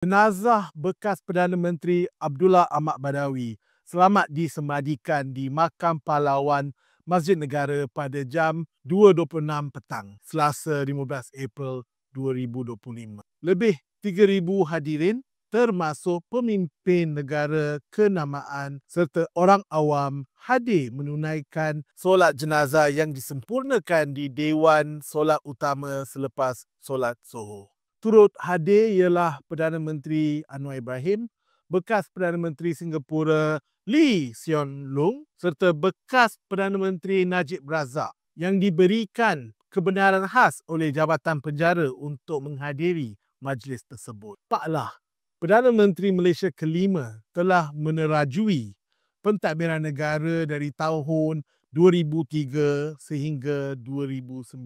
Jenazah bekas Perdana Menteri Abdullah Ahmad Badawi selamat disemadikan di Makam Pahlawan Masjid Negara pada jam 2.26 petang, Selasa 15 April 2025. Lebih 3,000 hadirin termasuk pemimpin negara, kenamaan serta orang awam hadir menunaikan solat jenazah yang disempurnakan di Dewan Solat Utama selepas solat Zuhur. Turut hadir ialah Perdana Menteri Anwar Ibrahim, bekas Perdana Menteri Singapura Lee Hsien Loong serta bekas Perdana Menteri Najib Razak yang diberikan kebenaran khas oleh Jabatan Penjara untuk menghadiri majlis tersebut. Taklah, Perdana Menteri Malaysia kelima telah menerajui pentadbiran negara dari tahun 2003 sehingga 2009.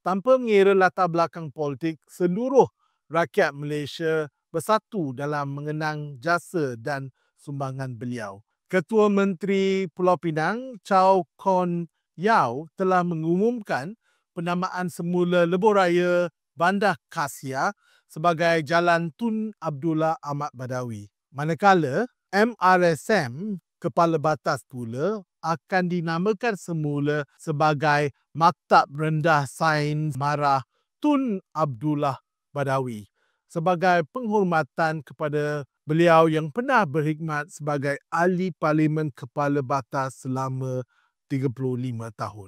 Tanpa mengira latar belakang politik, seluruh rakyat Malaysia bersatu dalam mengenang jasa dan sumbangan beliau. Ketua Menteri Pulau Pinang, Chow Kon Yeow telah mengumumkan penamaan semula Lebuhraya Bandar Kasia sebagai Jalan Tun Abdullah Ahmad Badawi. Manakala MRSM Kepala Batas pula akan dinamakan semula sebagai Maktab Rendah Sains Marah Tun Abdullah Badawi sebagai penghormatan kepada beliau yang pernah berkhidmat sebagai Ahli Parlimen Kepala Batas selama 35 tahun.